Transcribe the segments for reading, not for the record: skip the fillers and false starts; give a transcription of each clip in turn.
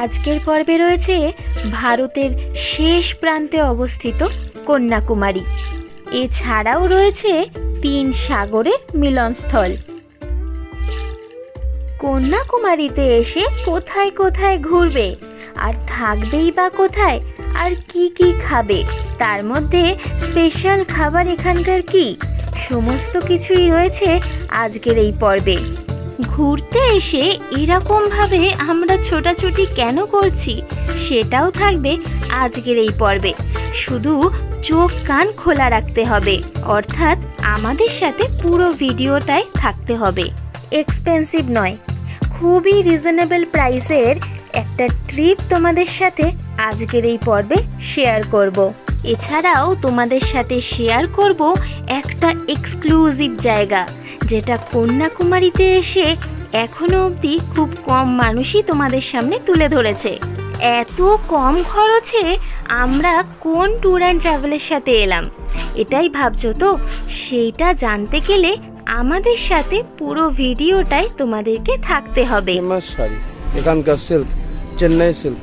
আজকের পর্বে রয়েছে ভারতের শেষ প্রান্তে অবস্থিত কন্যাকুমারী। এছাড়াও রয়েছে 3 সাগরের মিলনস্থল। কন্যাকুমারীতে এসে কোথায় কোথায় ঘুরবে, আর থাকবেই বা কোথায়, আর কি কি খাবে, তার মধ্যে স্পেশাল খাবার এখানকার কি, সমস্ত কিছুই রয়েছে আজকের এই পর্বে। ঘুরতে এসে এরকমভাবে আমরা ছোটাছুটি কেন করছি সেটাও থাকবে আজকের এই পর্বে। শুধু চোখ কান খোলা রাখতে হবে, অর্থাৎ আমাদের সাথে পুরো ভিডিওটাই থাকতে হবে। এক্সপেন্সিভ নয়, খুবই রিজনেবল প্রাইসের একটা ট্রিপ তোমাদের সাথে আজকের এই পর্বে শেয়ার করব। এছাড়াও তোমাদের সাথে শেয়ার করব একটা এক্সক্লুসিভ জায়গা, যেটা কন্যাকুমারীতে এসে এখনো অবধি খুব কম মানুষই তোমাদের সামনে তুলে ধরেছে। এত কম খরচে আমরা কোন ট্যুর অ্যান্ড ট্রাভেলের সাথে এলাম, এটাই ভাবছো তো? সেইটা জানতে গেলে আমাদের সাথে পুরো ভিডিওটাই তোমাদেরকে থাকতে হবে। শাড়ি এখানকার silk, Chennai silk.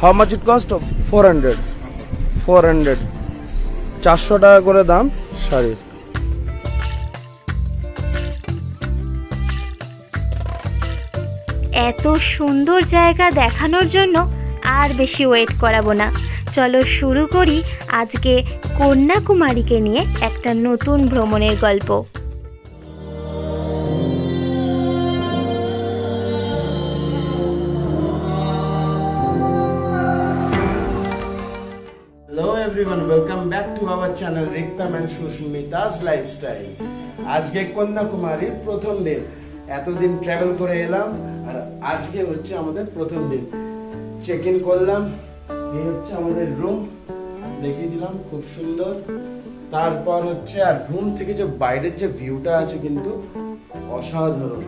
How much it cost? 400 400 টাকা করে দাম শাড়ির। এত সুন্দর জায়গা দেখানোর জন্য আর বেশি ওয়েট করাবো না, চলো শুরু করি আজকে কন্যাকুমারীকে নিয়ে একটা নতুন ভ্রমণের গল্প। Hello everyone, welcome back to our channel Riktam and Shushmita's Lifestyle. আজকে কন্যাকুমারীর প্রথম দিন। এতদিন ট্রাভেল করে এলাম আর আজকে হচ্ছে আমাদের প্রথম দিন। চেক ইন করলাম, এই হচ্ছে আমাদের রুম, দেখিয়ে দিলাম, খুব সুন্দর। তারপর হচ্ছে আর রুম থেকে যে বাইরের যে ভিউটা আছে কিন্তু অসাধারণ।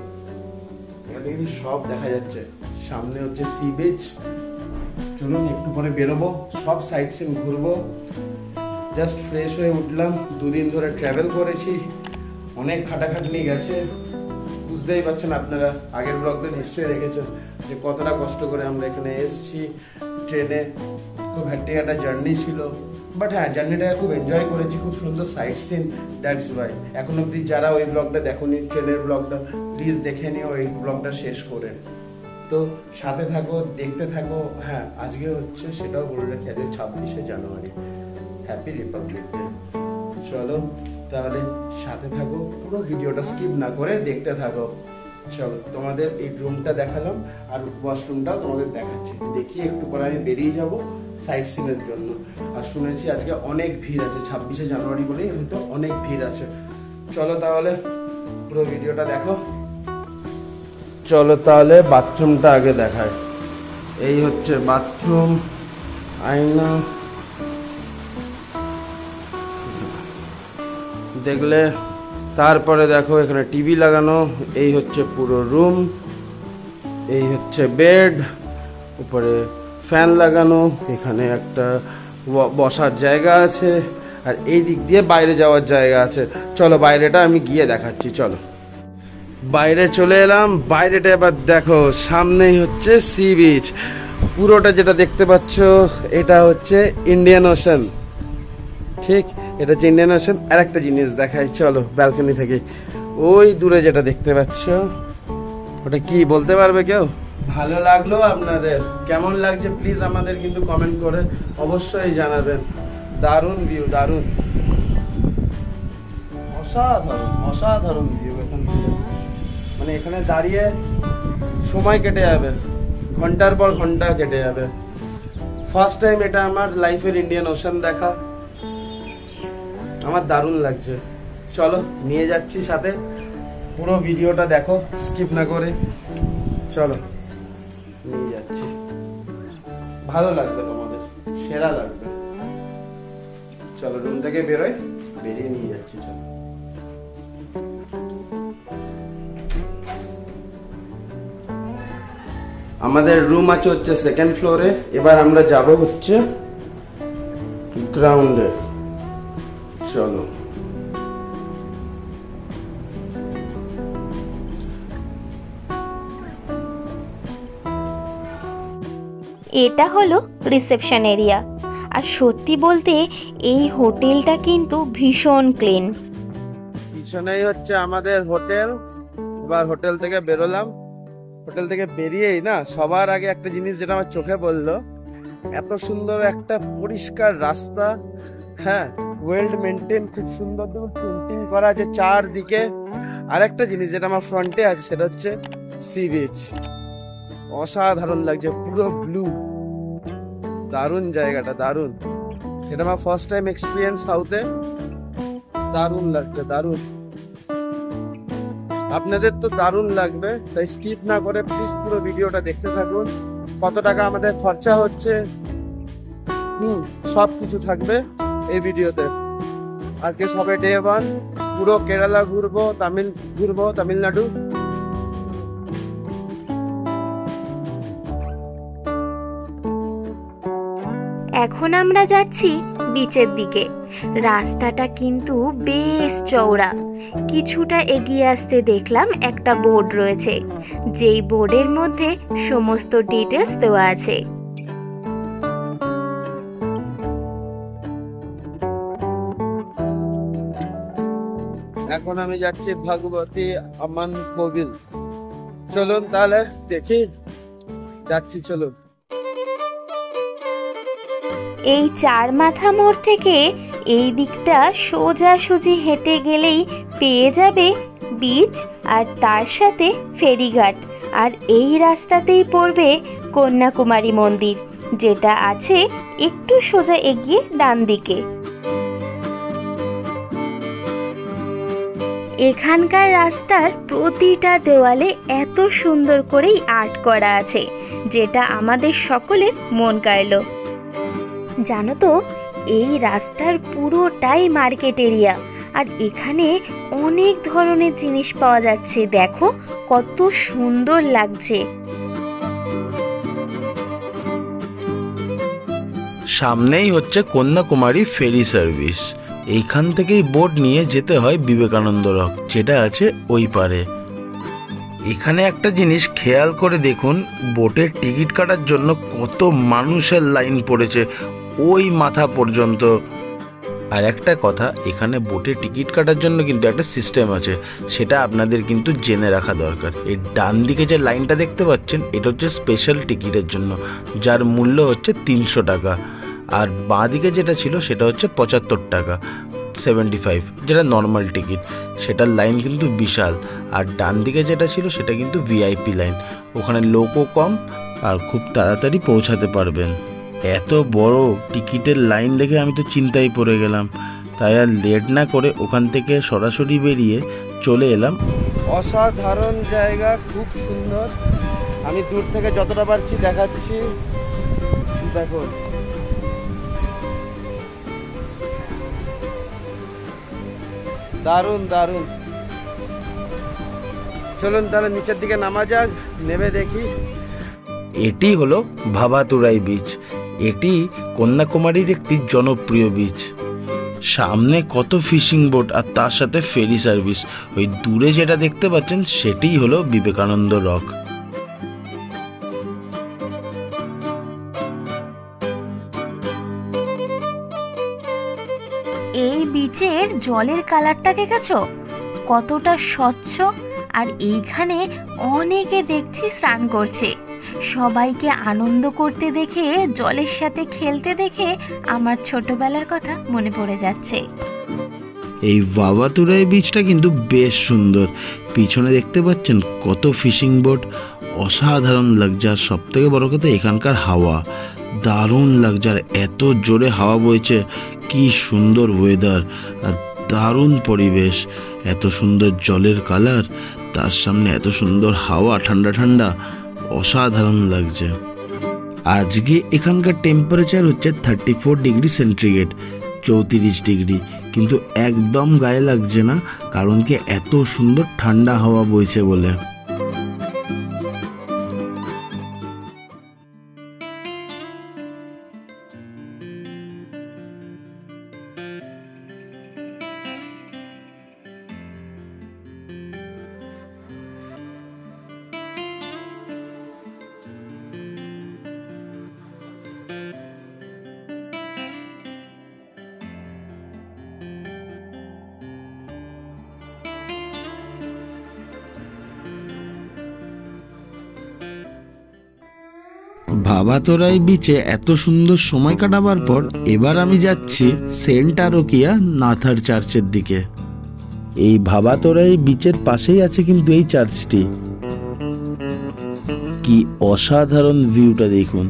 এখানে কিন্তু সব দেখা যাচ্ছে, সামনে হচ্ছে সি বিচ। চলুন একটু পরে বেরোবো, সব সাইট সিন ঘুরবো। জাস্ট ফ্রেশ হয়ে উঠলাম, 2 দিন ধরে ট্রাভেল করেছি, অনেক খাটাখাটনি গেছে। বুঝতেই পারছেন আপনারা, আগের ব্লগটা নিশ্চয়ই দেখেছেন যে কতটা কষ্ট করে আমরা এখানে এসেছি ট্রেনে। খুব হ্যাট্টি একটা জার্নি ছিল, বাট হ্যাঁ, জার্নিটাকে খুব এনজয় করেছি, খুব সুন্দর সাইট সিন। দ্যাটস ওয়াই এখন অব্দি যারা ওই ব্লগটা দেখোনি, ট্রেনের ব্লগটা, প্লিজ দেখে নিও এই ব্লগটা শেষ করে। তো সাথে থাকো, দেখতে থাকো। হ্যাঁ, আজকে হচ্ছে, সেটাও বলে রাখি, আজকে 26শে জানুয়ারি, হ্যাপি রিপাবলিক ডে। চলো তাহলে সাথে থাকো, পুরো ভিডিওটা স্কিপ না করে দেখতে থাকো। চলো, তোমাদের এই রুমটা দেখালাম আর ওয়াশরুমটাও তোমাদের দেখাচ্ছি। দেখিয়ে একটু পরে আমি বেরিয়ে যাব সাইট সিনের জন্য। আর শুনেছি আজকে অনেক ভিড় আছে, 26শে জানুয়ারি বলেই হয়তো অনেক ভিড় আছে। চলো তাহলে পুরো ভিডিওটা দেখো। চলো তাহলে বাথরুমটা আগে দেখায়। এই হচ্ছে বাথরুম, আয়না দেখলে। তারপরে দেখো এখানে টিভি লাগানো। এই হচ্ছে পুরো রুম, এই হচ্ছে বেড, উপরে ফ্যান লাগানো, এখানে একটা বসার জায়গা আছে, আর এই দিক দিয়ে বাইরে যাওয়ার জায়গা আছে। চলো বাইরেটা আমি গিয়ে দেখাচ্ছি। চলো বাইরে চলে এলাম। বাইরেটা এবার দেখো, সামনেই হচ্ছে সি বিচ। পুরোটা যেটা দেখতে পাচ্ছ এটা হচ্ছে ইন্ডিয়ান ওশান। ঠিক, এটা হচ্ছে ইন্ডিয়ান ওশান। আর একটা জিনিস দেখাই, চলো ব্যালকনি থেকে। ওই দূরে যেটা দেখতে পাচ্ছ ওটা কি বলতে পারবে কেউ? ভালো লাগলো আপনাদের? কেমন লাগছে প্লিজ আমাদের কিন্তু কমেন্ট করে অবশ্যই জানাবেন। দারুণ ভিউ, দারুণ, অসাধারণ অসাধারণ ভিউ। এখান থেকে মানে এখানে দাঁড়িয়ে সময় কেটে যাবে, ঘন্টার পর ঘন্টা কেটে যাবে। ফার্স্ট টাইম এটা আমার লাইফের ইন্ডিয়ান ওশান দেখা, আমার দারুণ লাগছে। চলো নিয়ে যাচ্ছি সাথে, পুরো ভিডিওটা দেখো স্কিপ না করে। চলো নিয়ে যাচ্ছি, ভালো লাগবে তোমাদের, সেরা লাগবে। চলো রুম থেকে বেরোই, বেরিয়ে নিয়ে যাচ্ছি। চলো আমাদের রুম আছে হচ্ছে 2nd ফ্লোরে। এবার আমরা যাব হচ্ছে গ্রাউন্ডে। চলো এটা হলো রিসেপশন এরিয়া। আর সত্যি বলতে এই হোটেলটা কিন্তু ভীষণ ক্লিন। পিছনেই হচ্ছে আমাদের হোটেল। এবার হোটেল থেকে বেরোলাম। হোটেল থেকে বেরিয়েই না সবার আগে একটা জিনিস যেটা আমার চোখে পড়লো, এত সুন্দর একটা পরিষ্কার রাস্তা, হ্যাঁ, ওয়েল মেনটেন, খুব সুন্দর পেন্টিং করা আছে চারদিকে। আর একটা জিনিস যেটা আমার ফ্রন্টে আছে সেটা হচ্ছে সি বিচ। অসাধারণ লাগছে, পুরো ব্লু, দারুণ জায়গাটা, দারুণ। এটা আমার ফার্স্ট টাইম এক্সপিরিয়েন্স সাউথে, দারুণ লাগছে, দারুণ। আপনাদের তো দারুণ লাগবে, তাই স্কিপ না করে প্লিজ পুরো ভিডিওটা দেখতে থাকুন। কত টাকা আমাদের খরচা হচ্ছে, সব কিছু থাকবে এই ভিডিওতে। আজকে সবে ডে 1, পুরো কেরালা ঘুরবো, তামিলনাড়ু। এখন আমরা যাচ্ছি বিচের দিকে। রাস্তাটা কিন্তু বেশ চওড়া। কিছুটা এগিয়ে আসতে দেখলাম একটা বোর্ড রয়েছে, যেই বোর্ডের মধ্যে সমস্ত ডিটেলস দেওয়া আছে। এখন আমি যাচ্ছি ভগবতী আমান কোভিল। চলুন তাহলে দেখি, যাচ্ছি, চলুন। এই চার মাথা মোড় থেকে এই দিকটা সোজাসুজি হেঁটে গেলেই পেয়ে যাবে বিচ আর তার সাথে ফেরিঘাট। আর এই রাস্তাতেই পড়বে কন্যাকুমারী মন্দির, যেটা আছে একটু সোজা এগিয়ে ডান দিকে। এখানকার রাস্তার প্রতিটা দেওয়ালে এত সুন্দর করেই আর্ট করা আছে, যেটা আমাদের সকলের মন কাড়ল। জানো তো, এই রাস্তার পুরোটাই মার্কেট এরিয়া, আর এখানে অনেক ধরনের জিনিস পাওয়া যাচ্ছে। দেখো কত সুন্দর লাগছে। সামনেই হচ্ছে কন্যাকুমারী ফেরি সার্ভিস। এইখান থেকেই বোট নিয়ে যেতে হয় বিবেকানন্দ রক, যেটা আছে ওই পারে। এখানে একটা জিনিস খেয়াল করে দেখুন, বোটের টিকিট কাটার জন্য কত মানুষের লাইন পড়েছে ওই মাথা পর্যন্ত। আর একটা কথা, এখানে বোটে টিকিট কাটার জন্য কিন্তু একটা সিস্টেম আছে, সেটা আপনাদের কিন্তু জেনে রাখা দরকার। এই ডান দিকে যে লাইনটা দেখতে পাচ্ছেন, এটা হচ্ছে স্পেশাল টিকিটের জন্য, যার মূল্য হচ্ছে 300 টাকা। আর বাঁ দিকে যেটা ছিল সেটা হচ্ছে 75 টাকা, 75, যেটা নর্মাল টিকিট। সেটার লাইন কিন্তু বিশাল। আর ডান দিকে যেটা ছিল সেটা কিন্তু ভিআইপি লাইন, ওখানে লোকও কম আর খুব তাড়াতাড়ি পৌঁছাতে পারবেন। এত বড় টিকিটের লাইন দেখে আমি তো চিন্তায় পড়ে গেলাম, তাই আর লেট না করে ওখান থেকে সরাসরি বেরিয়ে চলে এলাম। অসাধারণ জায়গা, খুব সুন্দর। আমি দূর থেকে যতটা পারছি দেখাচ্ছি, দেখো। দারুণ, দারুণ। চলুন তাহলে নিচের দিকে নামা যাক, নেমে দেখি। এটি হলো ভাভাতুরাই বিচ। এটি কন্যাকুমারীর একটি জনপ্রিয় বিচ। সামনে কত ফিশিং বোট আর তার সাথে ফেরি সার্ভিস। ওই দূরে যেটা দেখতে পাচ্ছেন সেটিই হলো বিবেকানন্দ রক। এই বিচের জলের কালারটা দেখেছো কতটা স্বচ্ছ। আর এইখানে অনেকে দেখছি স্নান করছে। সবাইকে আনন্দ করতে দেখে, জলের সাথে খেলতে দেখে আমার ছোটবেলার কথা মনে পড়ে যাচ্ছে। এই ভাভাতুরাই বিচটা কিন্তু বেশ সুন্দর। পিছনে দেখতে পাচ্ছেন কত ফিশিং বোট, অসাধারণ লাগছে। আর সব থেকে বড় কথা, এখানকার হাওয়া দারুণ লাগছে। আর এত জোরে হাওয়া বইছে, কি সুন্দর ওয়েদার আর দারুণ পরিবেশ। এত সুন্দর জলের কালার, তার সামনে এত সুন্দর হাওয়া, ঠান্ডা ঠান্ডা, অসাধারণ লাগছে। আজকে এখানকার টেম্পারেচার হচ্ছে 34 ডিগ্রি সেন্টিগ্রেড, 34 ডিগ্রি, কিন্তু একদম গায়ে লাগছে না, কারণ কি এত সুন্দর ঠান্ডা হাওয়া বইছে বলে। ভাবাতোরাই বিচে এত সুন্দর সময় কাটাবার পর এবার আমি যাচ্ছি সেন্ট আরোকিয়া নাথার চার্চের দিকে। এই ভাবাতোরাই বিচের পাশেই আছে কিন্তু এই চার্চটি। কি অসাধারণ ভিউটা দেখুন।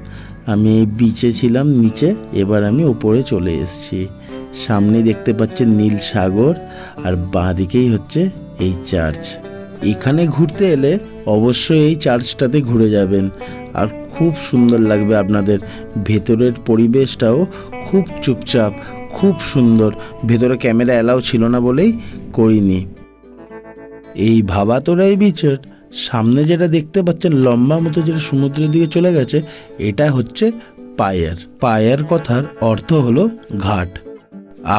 আমি এই বিচে ছিলাম নিচে, এবার আমি উপরে চলে এসেছি। সামনে দেখতে পাচ্ছেন নীল সাগর, আর বাঁ দিকেই হচ্ছে এই চার্চ। এখানে ঘুরতে এলে অবশ্যই এই চার্চটাতে ঘুরে যাবেন, আর খুব সুন্দর লাগবে আপনাদের। ভেতরের পরিবেশটাও খুব চুপচাপ, খুব সুন্দর। ভেতরে ক্যামেরা অ্যালাউ ছিল না বলেই করিনি। এই ভাবাতোরাই বিচের সামনে যেটা দেখতে পাচ্ছেন লম্বা মতো যেটা সমুদ্রের দিকে চলে গেছে, এটা হচ্ছে পায়ার। পায়ার কথার অর্থ হলো ঘাট।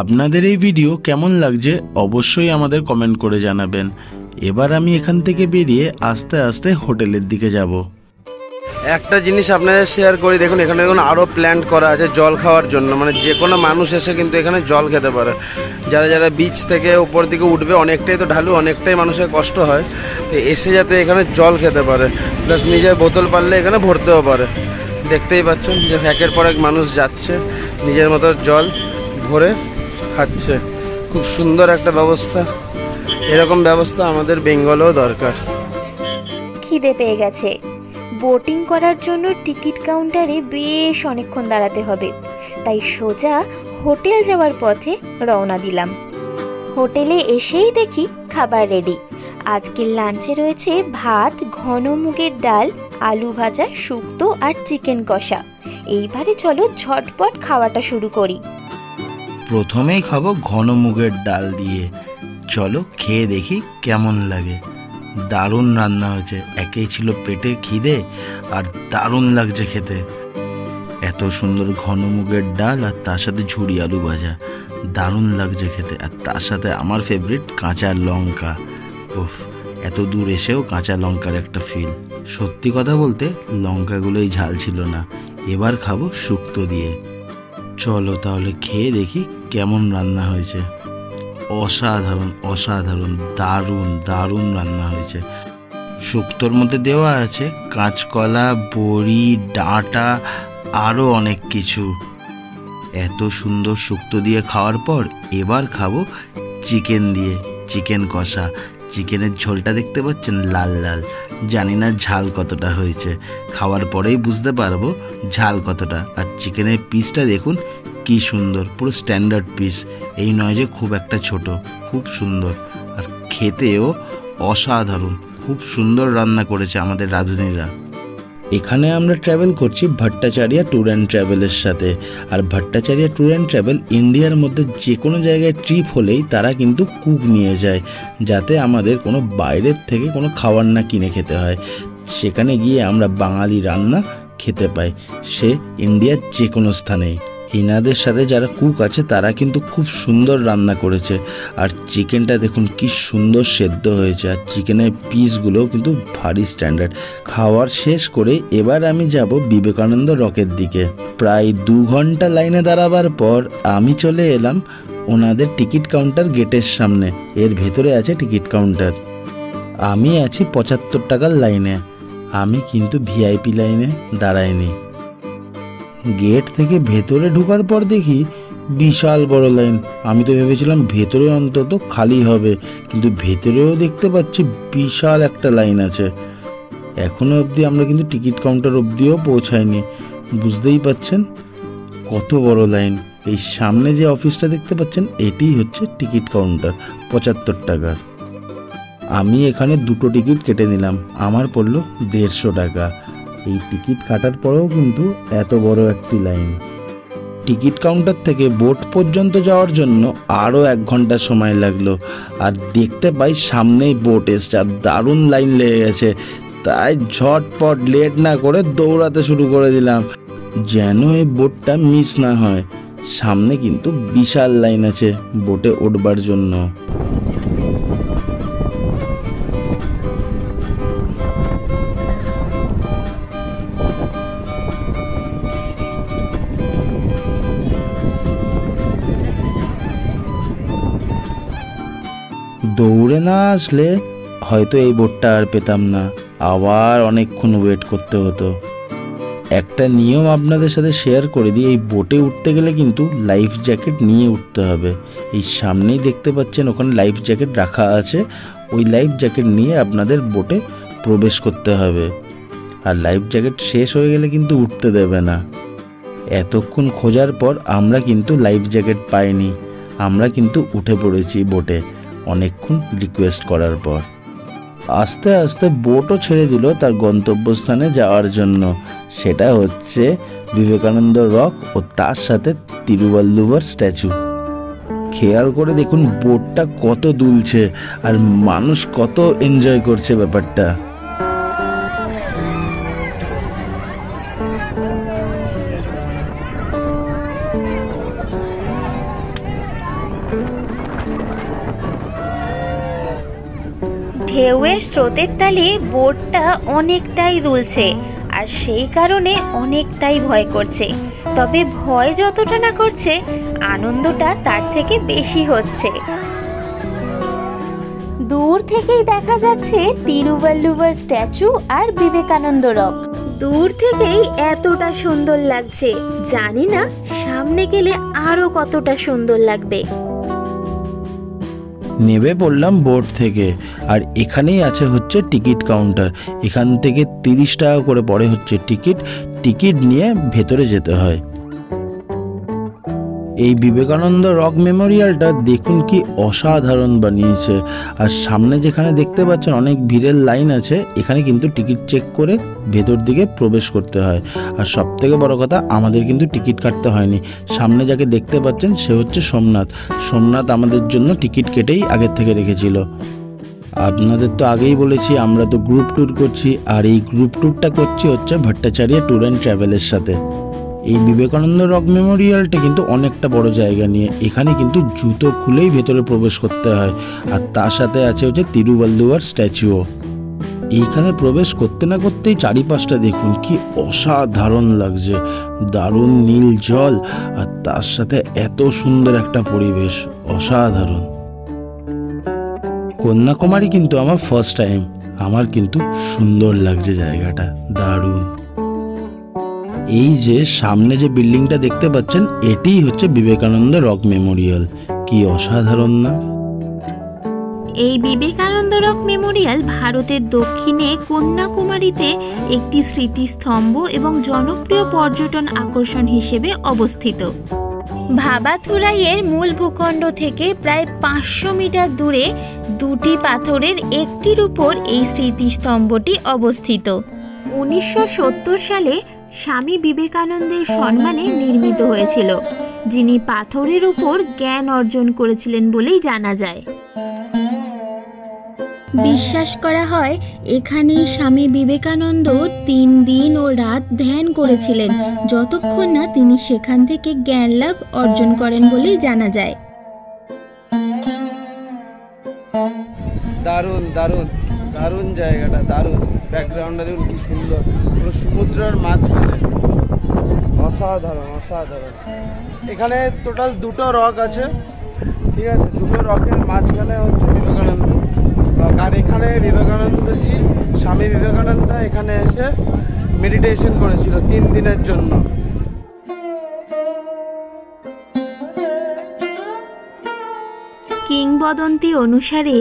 আপনাদের এই ভিডিও কেমন লাগছে অবশ্যই আমাদের কমেন্ট করে জানাবেন। এবার আমি এখান থেকে বেরিয়ে আস্তে আস্তে হোটেলের দিকে যাব। একটা জিনিস আপনাদের শেয়ার করি, দেখুন এখানে দেখুন আরও প্ল্যান্ট করা আছে জল খাওয়ার জন্য। মানে যে কোনো মানুষ এসে কিন্তু এখানে জল খেতে পারে। যারা যারা বিচ থেকে উপর দিকে উঠবে, অনেকটাই তো ঢালু, অনেকটাই মানুষের কষ্ট হয়, তো এসে যাতে এখানে জল খেতে পারে, প্লাস নিজের বোতল পারলে এখানে ভরতেও পারে। দেখতেই পাচ্ছেন যে একের পর এক মানুষ যাচ্ছে, নিজের মতো জল ভরে খাচ্ছে। খুব সুন্দর একটা ব্যবস্থা। এরকম ব্যবস্থা আমাদের বেঙ্গলেও দরকার। খিদে পেয়ে গেছে। বোটিং করার জন্য টিকিট কাউন্টারে বেশ অনেকক্ষণ দাঁড়াতে হবে, তাই সোজা হোটেল যাওয়ার পথে রওনা দিলাম। হোটেলে এসেই দেখি খাবার রেডি। আজকের লাঞ্চে রয়েছে ভাত, ঘন মুগের ডাল, আলু ভাজা, শুক্তো আর চিকেন কষা। এইবারে চলো ঝটপট খাওয়াটা শুরু করি। প্রথমেই খাবো ঘন মুগের ডাল দিয়ে। চলো খেয়ে দেখি কেমন লাগে। দারুণ রান্না হয়েছে। একেই ছিল পেটে খিদে, আর দারুণ লাগছে খেতে। এত সুন্দর ঘন মুগের ডাল আর তার সাথে ঝুরি আলু ভাজা, দারুণ লাগছে খেতে। আর তার সাথে আমার ফেভারিট কাঁচা লঙ্কা। ওফ, এত দূর এসেও কাঁচা লঙ্কার একটা ফিল। সত্যি কথা বলতে লঙ্কাগুলোই ঝাল ছিল না। এবার খাবো শুক্তো দিয়ে। চলো তাহলে খেয়ে দেখি কেমন রান্না হয়েছে। অসাধারণ অসাধারণ, দারুণ দারুণ রান্না হয়েছে। শুক্তোর মধ্যে দেওয়া আছে কাঁচকলা, বড়ি, ডাঁটা, আরও অনেক কিছু। এত সুন্দর শুক্তো দিয়ে খাওয়ার পর এবার খাবো চিকেন দিয়ে, চিকেন কষা। চিকেনের ঝোলটা দেখতে পাচ্ছেন লাল লাল। জানি না ঝাল কতটা হয়েছে, খাওয়ার পরেই বুঝতে পারবো ঝাল কতটা। আর চিকেনের পিসটা দেখুন কি সুন্দর, পুরো স্ট্যান্ডার্ড পিস। এই নয় যে খুব একটা ছোট, খুব সুন্দর। আর খেতেও অসাধারণ, খুব সুন্দর রান্না করেছে আমাদের রাঁধুনিরা। এখানে আমরা ট্রাভেল করছি ভট্টাচারিয়া ট্যুর অ্যান্ড ট্রাভেলের সাথে। আর ভট্টাচারিয়া ট্যুর অ্যান্ড ট্রাভেল ইন্ডিয়ার মধ্যে যে কোনো জায়গায় ট্রিপ হলেই তারা কিন্তু কুক নিয়ে যায়, যাতে আমাদের কোনো বাইরের থেকে কোনো খাবার না কিনে খেতে হয়। সেখানে গিয়ে আমরা বাঙালি রান্না খেতে পাই, সে ইন্ডিয়ার যে কোনো স্থানেই। এনাদের সাথে যারা কুক আছে তারা কিন্তু খুব সুন্দর রান্না করেছে। আর চিকেনটা দেখুন কি সুন্দর সেদ্ধ হয়েছে, আর চিকেনের পিসগুলোও কিন্তু ভারী স্ট্যান্ডার্ড। খাওয়ার শেষ করে এবার আমি যাব বিবেকানন্দ রকের দিকে। প্রায় 2 ঘন্টা লাইনে দাঁড়াবার পর আমি চলে এলাম ওনাদের টিকিট কাউন্টার গেটের সামনে। এর ভেতরে আছে টিকিট কাউন্টার। আমি আছি 75 টাকার লাইনে। আমি কিন্তু ভিআইপি লাইনে দাঁড়াইনি। গেট থেকে ভেতরে ঢোকার পর দেখি বিশাল বড় লাইন। আমি তো ভেবেছিলাম ভেতরে অন্তত খালি হবে, কিন্তু ভেতরেও দেখতে পাচ্ছি বিশাল একটা লাইন আছে। এখনো অবধি আমরা কিন্তু টিকিট কাউন্টার অবধিও পৌঁছাইনি। বুঝতেই পাচ্ছেন কত বড় লাইন। এই সামনে যে অফিসটা দেখতে পাচ্ছেন এটিই হচ্ছে টিকিট কাউন্টার 75 টাকার। আমি এখানে 2টো টিকিট কেটে নিলাম, আমার পড়লো 150 টাকা। এই টিকিট কাটার পরেও কিন্তু এত বড় একটি লাইন। টিকিট কাউন্টার থেকে বোট পর্যন্ত যাওয়ার জন্য আরও 1 ঘন্টা সময় লাগলো। আর দেখতে পাই সামনেই বোট এসছে, আর দারুণ লাইন লেগে গেছে। তাই ঝটপট লেট না করে দৌড়াতে শুরু করে দিলাম, যেন এই বোটটা মিস না হয়। সামনে কিন্তু বিশাল লাইন আছে বোটে উঠবার জন্য। দৌড়ে না আসলে হয়তো এই বোটটা আর পেতাম না, আবার অনেকক্ষণ ওয়েট করতে হতো। একটা নিয়ম আপনাদের সাথে শেয়ার করে দিই, এই বোটে উঠতে গেলে কিন্তু লাইফ জ্যাকেট নিয়ে উঠতে হবে। এই সামনেই দেখতে পাচ্ছেন ওখানে লাইফ জ্যাকেট রাখা আছে, ওই লাইফ জ্যাকেট নিয়ে আপনাদের বোটে প্রবেশ করতে হবে। আর লাইফ জ্যাকেট শেষ হয়ে গেলে কিন্তু উঠতে দেবে না। এতক্ষণ খোঁজার পর আমরা কিন্তু লাইফ জ্যাকেট পাইনি, আমরা কিন্তু উঠে পড়েছি বোটে অনেকক্ষণ রিকোয়েস্ট করার পর। আস্তে আস্তে বোটও ছেড়ে দিল তার গন্তব্যস্থানে যাওয়ার জন্য, সেটা হচ্ছে বিবেকানন্দ রক ও তার সাথে তিরুবল্লুবর স্ট্যাচু। খেয়াল করে দেখুন বোটটা কত দুলছে আর মানুষ কত এনজয় করছে ব্যাপারটা। ঢেউয়ের স্রোতের তালে বোটটা অনেকটাই দুলছে আর সেই কারণে অনেকটাই ভয় করছে। তবে ভয় যতটা না করছে, আনন্দটা তার থেকে বেশি হচ্ছে। দূর থেকেই দেখা যাচ্ছে তিরুবল্লুবর স্ট্যাচু আর বিবেকানন্দ রক। দূর থেকেই এতটা সুন্দর লাগছে, জানি না সামনে গেলে আরো কতটা সুন্দর লাগবে। নেমে পড়লাম বোট থেকে, আর এখানেই আছে হচ্ছে টিকিট কাউন্টার। এখান থেকে 30 টাকা করে পড়ে হচ্ছে টিকিট নিয়ে ভেতরে যেতে হয়। এই বিবেকানন্দ রক মেমোরিয়ালটা দেখুন কি অসাধারণ বানিয়েছে। আর সামনে যেখানে দেখতে পাচ্ছেন অনেক ভিড়ের লাইন আছে, এখানে কিন্তু টিকিট চেক করে ভেতর দিকে প্রবেশ করতে হয়। আর সব থেকে বড় কথা, আমাদের কিন্তু টিকিট কাটতে হয়নি। সামনে যাকে দেখতে পাচ্ছেন সে হচ্ছে সোমনাথ আমাদের জন্য টিকিট কেটেই আগের থেকে রেখেছিল। আপনাদের তো আগেই বলেছি আমরা তো গ্রুপ ট্যুর করছি, আর এই গ্রুপ ট্যুরটা করছি হচ্ছে ভট্টাচার্য ট্যুর অ্যান্ড ট্রাভেলের সাথে। এই বিবেকানন্দ রক মেমোরিয়ালটা কিন্তু অনেকটা বড় জায়গা নিয়ে, এখানে কিন্তু জুতো খুলেই ভেতরে প্রবেশ করতে হয়। আর তার সাথে আছে হচ্ছে তিরুবল্লুবর স্ট্যাচুও। এইখানে প্রবেশ করতে না করতেই চারিপাশটা দেখুন কি অসাধারণ লাগছে, দারুণ নীল জল আর তার সাথে এত সুন্দর একটা পরিবেশ, অসাধারণ। কন্যাকুমারী কিন্তু আমার ফার্স্ট টাইম, আমার কিন্তু সুন্দর লাগছে জায়গাটা, দারুণ। এই যে সামনে যে বিল্ডিংটা দেখতে পাচ্ছেন এটিই হচ্ছে বিবেকানন্দ রক মেমোরিয়াল, কি অসাধারণ না? এই বিবেকানন্দ রক মেমোরিয়াল ভারতের দক্ষিণে কন্যাকুমারীতে একটি স্মৃতিস্তম্ভ এবং জনপ্রিয় পর্যটন আকর্ষণ হিসেবে অবস্থিত। ভাবাথুরাইয়ের মূল ভূখণ্ড থেকে প্রায় 500 মিটার দূরে দুটি পাথরের একটির উপর এই স্মৃতিস্তম্ভটি অবস্থিত। 1970 সালে স্বামী বিবেকানন্দের সম্মানে নির্মিত হয়েছিল, যিনি পাথরের উপর জ্ঞান অর্জন করেছিলেন বলেই জানা যায়। বিশ্বাস করা হয় এখানেই স্বামী বিবেকানন্দ 3 দিন ও রাত ধ্যান করেছিলেন, যতক্ষণ না তিনি সেখান থেকে জ্ঞান লাভ অর্জন করেন বলেই জানা যায়। দারুণ দারুণ দারুণ জায়গাটা, দারুণ। ব্যাকগ্রাউন্ডটা দেখুন কি সুন্দর, পুরো সমুদ্রের মাঝখানে, অসাধারণ অসাধারণ। এখানে টোটাল 2টো রক আছে, ঠিক আছে? 2টো রকের মাঝখানে হচ্ছে বিবেকানন্দ রক। আর এখানে বিবেকানন্দজি, স্বামী বিবেকানন্দ এখানে এসে মেডিটেশন করেছিল 3 দিনের জন্য। কিংবদন্তি অনুসারে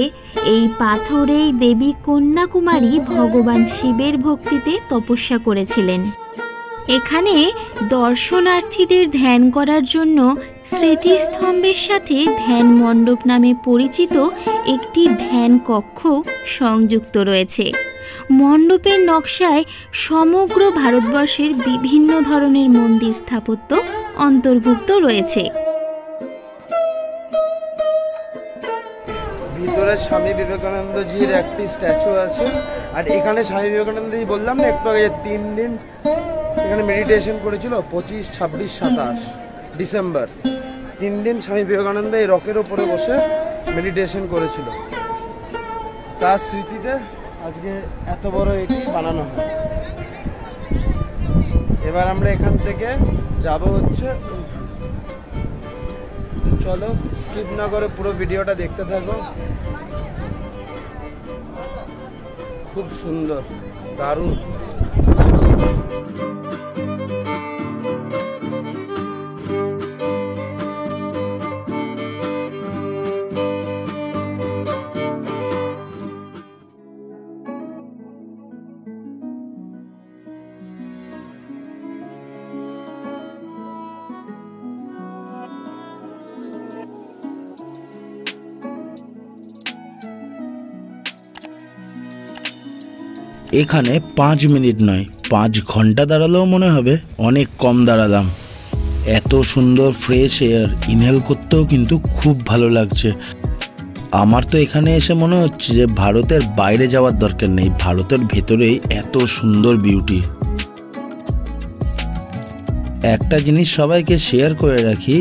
এই পাথরেই দেবী কন্যাকুমারী ভগবান শিবের ভক্তিতে তপস্যা করেছিলেন। এখানে দর্শনার্থীদের ধ্যান করার জন্য স্মৃতিস্তম্ভের সাথে ধ্যান মণ্ডপ নামে পরিচিত একটি ধ্যান কক্ষ সংযুক্ত রয়েছে। মণ্ডপের নকশায় সমগ্র ভারতবর্ষের বিভিন্ন ধরনের মন্দির স্থাপত্য অন্তর্ভুক্ত রয়েছে। ভিতরে স্বামী বিবেকানন্দজির একটি স্ট্যাচু আছে। আর এখানে স্বামী বিবেকানন্দজি বললাম না একটু আগে 3 দিন এখানে মেডিটেশন করেছিল, 25, 26, 27 ডিসেম্বর 3 দিন স্বামী বিবেকানন্দ এই রকের উপরে বসে মেডিটেশন করেছিল। তার স্মৃতিতে আজকে এত বড় এটি বানানো হয়। এবার আমরা এখান থেকে যাব হচ্ছে, চলো স্কিপ না করে পুরো ভিডিওটা দেখতে থাকো। খুব সুন্দর, দারুণ। এখানে 5 মিনিট নয় 5 ঘন্টা দাঁড়ালেও মনে হবে অনেক কম দাঁড়ালাম। এত সুন্দর ফ্রেশ এয়ার ইনহেল করতেও কিন্তু খুব ভালো লাগছে। আমার তো এখানে এসে মনে হচ্ছে যে ভারতের বাইরে যাওয়ার দরকার নেই, ভারতের ভেতরেই এত সুন্দর বিউটি। একটা জিনিস সবাইকে শেয়ার করে রাখি,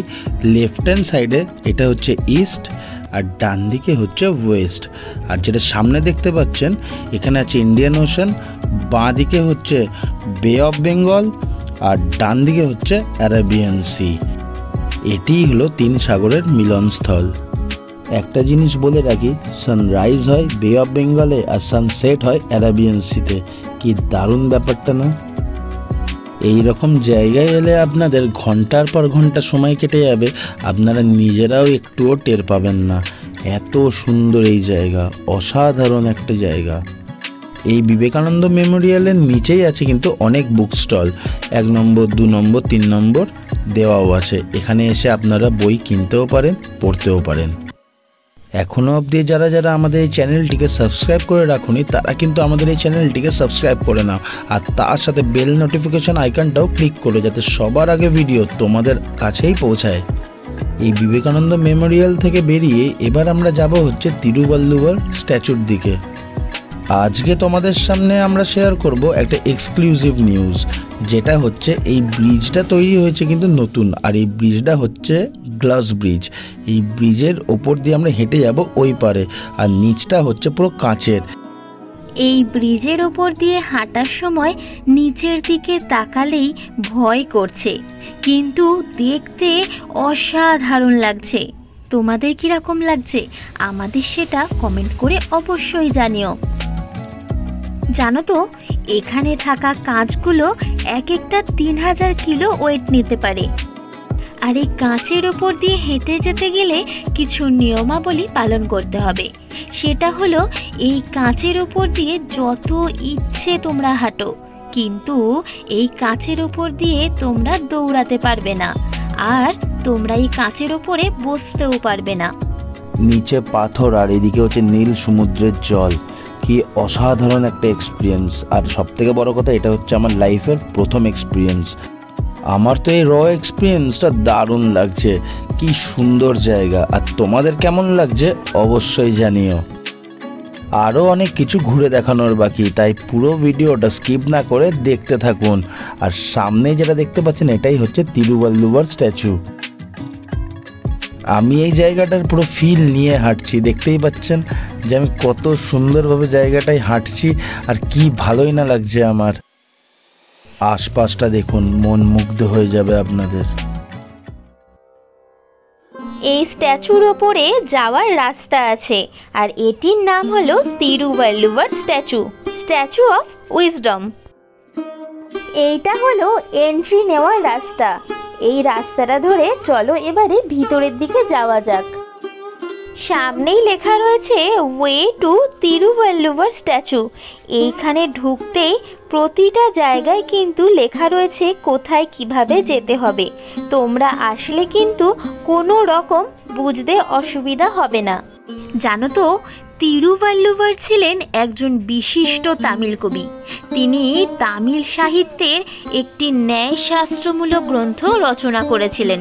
লেফট হ্যান্ড সাইডে এটা হচ্ছে ইস্ট আর ডান দিকে হচ্ছে ওয়েস্ট। আর যেটা সামনে দেখতে পাচ্ছেন এখানে আছে ইন্ডিয়ান ওশান, বাঁ দিকে হচ্ছে বে অফ বেঙ্গল আর ডান দিকে হচ্ছে অ্যারাবিয়ান সি। এটিই হলো 3 সাগরের মিলনস্থল। একটা জিনিস বলে রাখি, সানরাইজ হয় বে অফ বেঙ্গলে আর সানসেট হয় অ্যারাবিয়ান সিতে। কি দারুণ ব্যাপারটা না? এই রকম জায়গায় এলে আপনাদের ঘন্টার পর ঘন্টা সময় কেটে যাবে, আপনারা নিজেরাও একটুও টের পাবেন না। এত সুন্দর এই জায়গা, অসাধারণ একটা জায়গা। এই বিবেকানন্দ মেমোরিয়ালের নিচেই আছে কিন্তু অনেক বুক স্টল, 1 নম্বর 2 নম্বর 3 নম্বর দেওয়াও আছে। এখানে এসে আপনারা বই কিনতেও পারেন, পড়তেও পারেন। এখনও অবধি যারা যারা আমাদের এই চ্যানেলটিকে সাবস্ক্রাইব করে রাখুনি তারা কিন্তু আমাদের এই চ্যানেলটিকে সাবস্ক্রাইব করে নাও, আর তার সাথে বেল নোটিফিকেশন আইকনটাও ক্লিক করো যাতে সবার আগে ভিডিও তোমাদের কাছেই পৌঁছায়। এই বিবেকানন্দ মেমোরিয়াল থেকে বেরিয়ে এবার আমরা যাব হচ্ছে তিরুবল্লুবর স্ট্যাচুর দিকে। আজকে তোমাদের সামনে আমরা শেয়ার করব একটা এক্সক্লুসিভ নিউজ, যেটা হচ্ছে এই ব্রিজটা তৈরি হয়েছে কিন্তু নতুন, আর এই ব্রিজটা হচ্ছে গ্লাস ব্রিজ। এই ব্রিজের ওপর দিয়ে আমরা হেঁটে যাব ওই পারে, আর নিচটা হচ্ছে পুরো কাঁচের। এই ব্রিজের ওপর দিয়ে হাঁটার সময় নিচের দিকে তাকালেই ভয় করছে, কিন্তু দেখতে অসাধারণ লাগছে। তোমাদের কীরকম লাগছে আমাদের সেটা কমেন্ট করে অবশ্যই জানিও। জানো তো, এখানে থাকা কাঁচগুলো এক একটা 3000 কিলো ওয়েট নিতে পারে। আর এই কাঁচের ওপর দিয়ে হেঁটে যেতে গেলে কিছু নিয়মাবলী পালন করতে হবে। সেটা হলো, এই কাঁচের ওপর দিয়ে যত ইচ্ছে তোমরা হাঁটো, কিন্তু এই কাঁচের ওপর দিয়ে তোমরা দৌড়াতে পারবে না, আর তোমরা এই কাঁচের ওপরে বসতেও পারবে না। নিচে পাথর আর এদিকে হচ্ছে নীল সমুদ্রের জল। কি অসাধারণ একটা এক্সপিরিয়েন্স। আর সবথেকে বড় কথা, এটা হচ্ছে আমার লাইফের প্রথম এক্সপিরিয়েন্স। আমার তো এই এক্সপিরিয়েন্সটা দারুণ লাগছে। কি সুন্দর জায়গা। আর তোমাদের কেমন লাগছে অবশ্যই জানিও। আরও অনেক কিছু ঘুরে দেখানোর বাকি, তাই পুরো ভিডিওটা স্কিপ না করে দেখতে থাকুন। আর সামনে যেটা দেখতে পাচ্ছেন এটাই হচ্ছে তিরুবল্লুবর স্ট্যাচু। আমি এই জায়গাটার পুরো ফিল নিয়ে হাঁটছি, দেখতেই পাচ্ছেন যে আমি কত সুন্দরভাবে জায়গাটায় হাঁটছি, আর কি ভালোই না লাগছে আমার। আশপাশটা দেখুন, মন মুগ্ধ হয়ে যাবে আপনাদের। এই স্ট্যাচুর ওপরে যাওয়ার রাস্তা আছে, আর এটির নাম হলো তিরুবল্লুবর স্ট্যাচু, স্ট্যাচু অফ উইজডম। এইটা হলো এন্ট্রি নেওয়ার রাস্তা। এই রাস্তাটা ধরে চলো এবারে ভিতরের দিকে যাওয়া যাক। সামনেই লেখা রয়েছে ওয়ে টু তিরুবল্লুবর স্ট্যাচু। এইখানে ঢুকতেই প্রতিটা জায়গায় কিন্তু লেখা রয়েছে কোথায় কিভাবে যেতে হবে। তোমরা আসলে কিন্তু কোনো রকম বুঝতে অসুবিধা হবে না। জানো তো, তিরুবল্লুবর ছিলেন একজন বিশিষ্ট তামিল কবি। তিনি তামিল সাহিত্যের একটি ন্যায়শাস্ত্রমূলক গ্রন্থ রচনা করেছিলেন।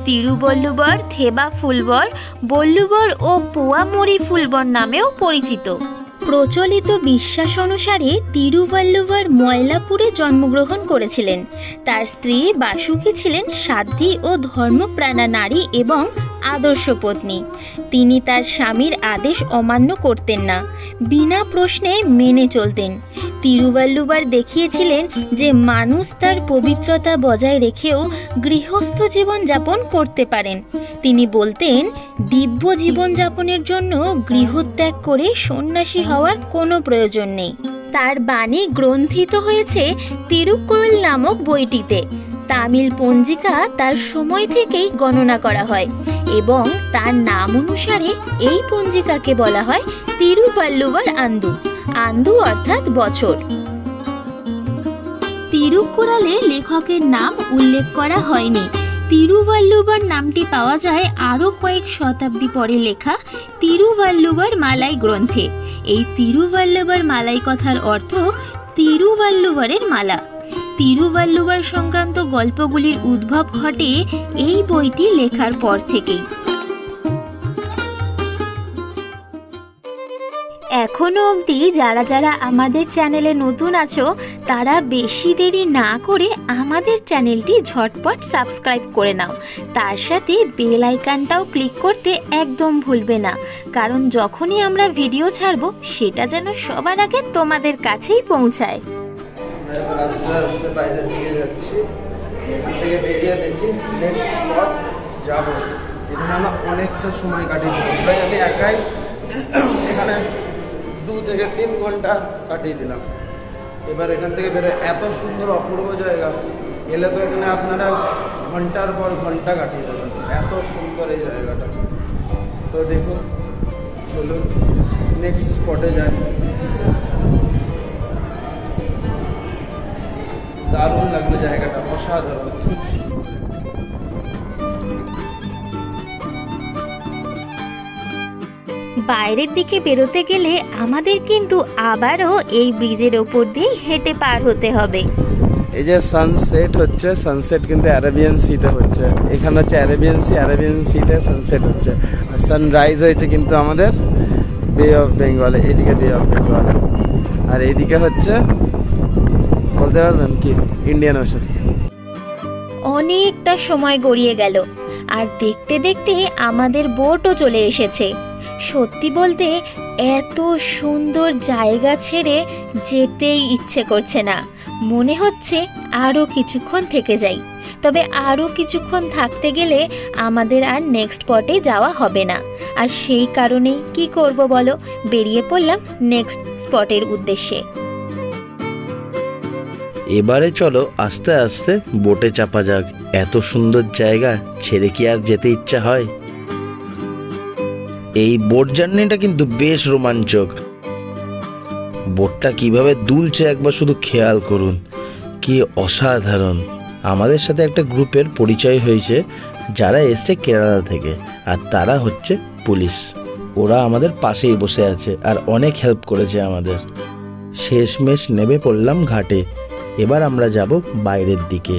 তিরুবল্লুবর, থেবা ফুলবর, বল্লুবর ও পোয়ামরি ফুলবর নামেও পরিচিত। প্রচলিত বিশ্বাস অনুসারে তিরুবল্লুবর ময়লাপুরে জন্মগ্রহণ করেছিলেন। তার স্ত্রী বাসুকী ছিলেন সাধ্বী ও ধর্মপ্রাণা নারী এবং আদর্শ পত্নী। তিনি তার স্বামীর আদেশ অমান্য করতেন না, বিনা প্রশ্নে মেনে চলতেন। তিরুবল্লুবর দেখিয়েছিলেন যে মানুষ তার পবিত্রতা বজায় রেখেও গৃহস্থ জীবনযাপন করতে পারেন। তিনি বলতেন, দিব্য জীবনযাপনের জন্য গৃহত্যাগ করে সন্ন্যাসী হওয়ার কোনো প্রয়োজন নেই। তার বাণী গ্রন্থিত হয়েছে তিরুকুরল নামক বইটিতে। তামিল পঞ্জিকা তার সময় থেকেই গণনা করা হয় এবং তার নাম অনুসারে এই পঞ্জিকাকে বলা হয় তিরুভাল্লুবার আন্দু। আন্দু অর্থাৎ বছর। তিরুকুরালে লেখকের নাম উল্লেখ করা হয়নি। তিরুভাল্লুবার নামটি পাওয়া যায় আরও কয়েক শতাব্দী পরে লেখা তিরুভাল্লুবার মালাই গ্রন্থে। এই তিরুভাল্লুবার মালাই কথার অর্থ তিরুভাল্লুবারের মালা। তিরুভাল্লুবার সংক্রান্ত গল্পগুলির উদ্ভব ঘটে এই বইটি লেখার পর থেকেই। এখনো অবধি যারা যারা আমাদের চ্যানেলে নতুন আছো তারা বেশি দেরি না করে আমাদের চ্যানেলটি ঝটপট সাবস্ক্রাইব করে নাও। তার সাথে বেল আইকনটাও ক্লিক করতে একদম ভুলবে না, কারণ যখনই আমরা ভিডিও ছাড়বো সেটা যেন সবার আগে তোমাদের কাছেই পৌঁছায়। আস্তে আস্তে বাইরের দিকে যাচ্ছি। এখান থেকে বেরিয়ে দেখি নেক্সট স্পট যাবো। এখানে আমরা অনেকটা সময় কাটিয়ে দিলাম, প্রায় আমি একাই এখানে 2 থেকে 3 ঘন্টা কাটিয়ে দিলাম। এবার এখান থেকে বেরোয় এত সুন্দর অপূর্ব জায়গা, এলে তো এখানে আপনারা ঘন্টার পর ঘন্টা কাটিয়ে দেবেন, এত সুন্দর এই জায়গাটা। তো দেখুন, চলুন নেক্সট স্পটে যাই। দারুণ লাগলো জায়গাটা, অসাধারণ। বাইরের দিকে বেরোতে গেলে আমাদের কিন্তু আবারও এই ব্রিজের ওপর দিয়ে হেঁটে পার হতে হবে। এই যে সানসেট হচ্ছে, সানসেট কিন্তু অ্যারাবিয়ান সিতে হচ্ছে। এখানে হচ্ছে অ্যারাবিয়ান সিতে সানসেট হচ্ছে। আর সানরাইজ হয়েছে কিন্তু আমাদের বে অফ বেঙ্গলে, এইদিকে বে অফ বেঙ্গল, আর এইদিকে হচ্ছে বলতে পারবেন কি ইন্ডিয়ান ওশান। অনেকটা সময় গড়িয়ে গেল আর দেখতে দেখতে আমাদের বোটও চলে এসেছে। সত্যি বলতে এত সুন্দর জায়গা ছেড়ে যেতেই ইচ্ছে করছে না, মনে হচ্ছে আরও কিছুক্ষণ থেকে যাই। তবে আরও কিছুক্ষণ থাকতে গেলে আমাদের আর নেক্সট স্পটে যাওয়া হবে না, আর সেই কারণেই কি করব বলো, বেরিয়ে পড়লাম নেক্সট স্পটের উদ্দেশ্যে। এবারে চলো আস্তে আস্তে বোটে চাপা যাক। এত সুন্দর জায়গা ছেড়ে কি আর যেতে ইচ্ছা হয়? এই বোট জার্নিটা কিন্তু বেশ রোমাঞ্চক। বোটটা কিভাবে দুলছে একবার শুধু খেয়াল করুন, কি অসাধারণ। আমাদের সাথে একটা গ্রুপের পরিচয় হয়েছে যারা এসছে কেরালা থেকে, আর তারা হচ্ছে পুলিশ। ওরা আমাদের পাশেই বসে আছে আর অনেক হেল্প করেছে আমাদের। শেষমেশ নেমে পড়লাম ঘাটে। এবার আমরা যাব বাইরের দিকে।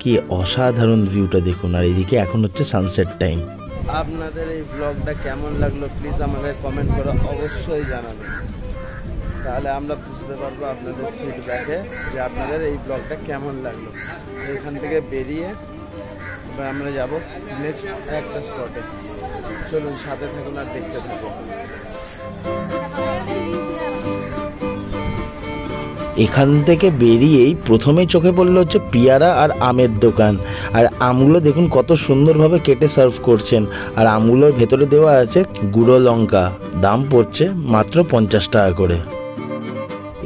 কি অসাধারণ ভিউটা দেখুন, আর এদিকে এখন হচ্ছে সানসেট টাইম। আপনাদের এই ব্লগটা কেমন লাগলো প্লিজ আমাদের কমেন্ট করে অবশ্যই জানাবেন, তাহলে আমরা বুঝতে পারবো আপনাদের ফিডব্যাকে যে আপনাদের এই ব্লগটা কেমন লাগলো। এখান থেকে বেরিয়ে এবার আমরা যাব নেক্সট একটা স্পটে। চলুন সাথে থাকুন আর দেখতে থাকুন। এখান থেকে বেরিয়েই প্রথমেই চোখে পড়লো হচ্ছে পেয়ারা আর আমের দোকান। আর আমগুলো দেখুন কত সুন্দরভাবে কেটে সার্ভ করছেন, আর আমগুলোর ভেতরে দেওয়া আছে গুঁড়ো লঙ্কা। দাম পড়ছে মাত্র 50 টাকা করে।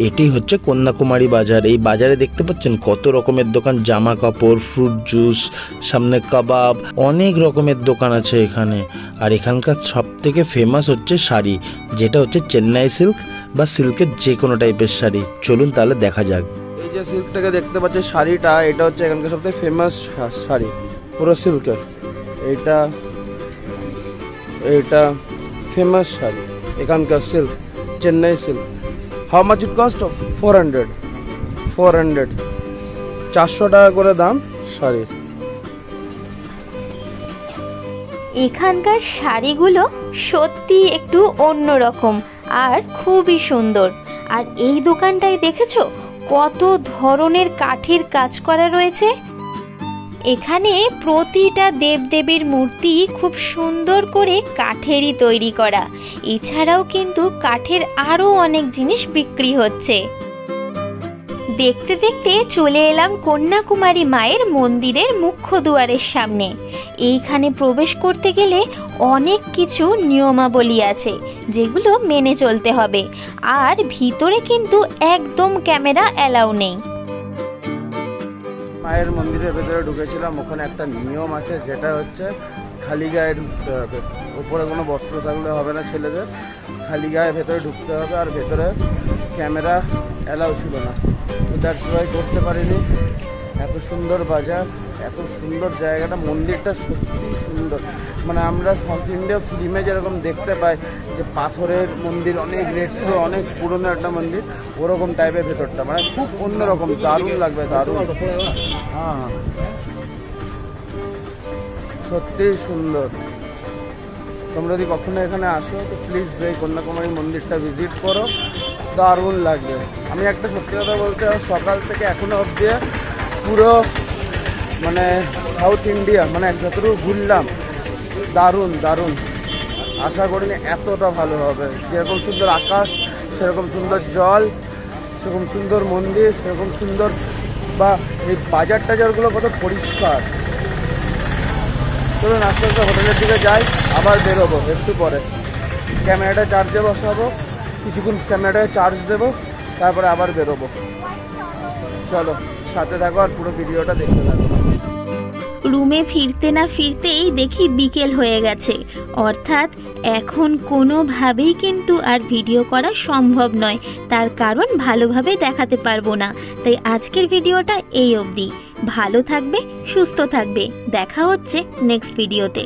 এটি হচ্ছে কন্যাকুমারী বাজার। এই বাজারে দেখতে পাচ্ছেন কত রকমের দোকান, জামা কাপড়, ফ্রুট জুস, সামনে কাবাব, অনেক রকমের দোকান আছে এখানে। আর এখানকার সব থেকে ফেমাস হচ্ছে শাড়ি, যেটা হচ্ছে চেন্নাই সিল্ক বা সিল্কের যে কোনো টাইপের শাড়ি। চলুন তাহলে দেখা যাক। এই যে সিল্কটাকে দেখতে পাচ্ছি শাড়িটা, এটা হচ্ছে এখানকার সবথেকে ফেমাস শাড়ি, পুরো সিল্কের। এইটা ফেমাস শাড়ি এখানকার silk, Chennai silk. How much it cost? 400 400 টাকা করে দাম শাড়ির। এখানকার শাড়িগুলো সত্যি একটু অন্যরকম আর খুবই সুন্দর। আর এই দোকানটায় দেখেছো কত ধরনের কাঠের কাজ করা রয়েছে। এখানে প্রতিটা দেবদেবীর মূর্তি খুব সুন্দর করে কাঠেরই তৈরি করা। এছাড়াও কিন্তু কাঠের আরও অনেক জিনিস বিক্রি হচ্ছে। দেখতে দেখতে চলে এলাম কন্যাকুমারী মায়ের মন্দিরের মুখ্য দুয়ারের সামনে। এইখানে প্রবেশ করতে গেলে অনেক কিছু নিয়মাবলী আছে যেগুলো মেনে চলতে হবে, আর ভিতরে কিন্তু একদম ক্যামেরা অ্যালাউ নেই। মায়ের মন্দিরের ভেতরে ঢুকেছিলাম, ওখানে একটা নিয়ম আছে যেটা হচ্ছে খালি গায়ে ঢুকতে হবে, উপরে কোনো বস্ত্র থাকলে হবে না ছেলেদের, খালি গায়ে ভেতরে ঢুকতে হবে, আর ভেতরে ক্যামেরা অ্যালাউ ছিল না, দ্যাটস ওয়াই করতে পারিনি। এত সুন্দর বাজার, এত সুন্দর জায়গাটা, মন্দিরটা সত্যি সুন্দর। মানে আমরা সাউথ ইন্ডিয়া ফিল্মে যেরকম দেখতে পাই যে পাথরের মন্দির, অনেক রেট্রো, অনেক পুরনো একটা মন্দির, ওরকম টাইপের ভেতরটা, মানে খুব অন্যরকম, দারুণ লাগবে, দারুণ। হ্যাঁ, সত্যি সুন্দর। তোমরা যদি কখনো এখানে আসো তো প্লিজ এই কন্যাকুমারী মন্দিরটা ভিজিট করো, দারুণ লাগবে। আমি একটা সত্যি কথা বলতে, সকাল থেকে এখনো অবধি পুরো মানে সাউথ ইন্ডিয়া মানে যতটুকু ঘুরলাম, দারুণ দারুণ। আশা করিনি এতটা ভালো হবে। যেরকম সুন্দর আকাশ, সেরকম সুন্দর জল, সেরকম সুন্দর মন্দির, সেরকম সুন্দর, বা এই বাজার টাজারগুলো কত পরিষ্কার। চলুন আস্তে আস্তে হোটেলের দিকে যাই, আবার বেরোবো একটু পরে। ক্যামেরাটা চার্জে বসাবো, কিছুক্ষণ ক্যামেরাটায় চার্জ দেবো, তারপরে আবার বেরোবো। চলো সাথে থাকো আর পুরো ভিডিওটা দেখতে থাকো। রুমে ফিরতে না ফিরতেই দেখি বিকেল হয়ে গেছে, অর্থাৎ এখন কোনোভাবেই কিন্তু আর ভিডিও করা সম্ভব নয়, তার কারণ ভালোভাবে দেখাতে পারবো না। তাই আজকের ভিডিওটা এই অবধি। ভালো থাকবে, সুস্থ থাকবে, দেখা হচ্ছে নেক্সট ভিডিওতে।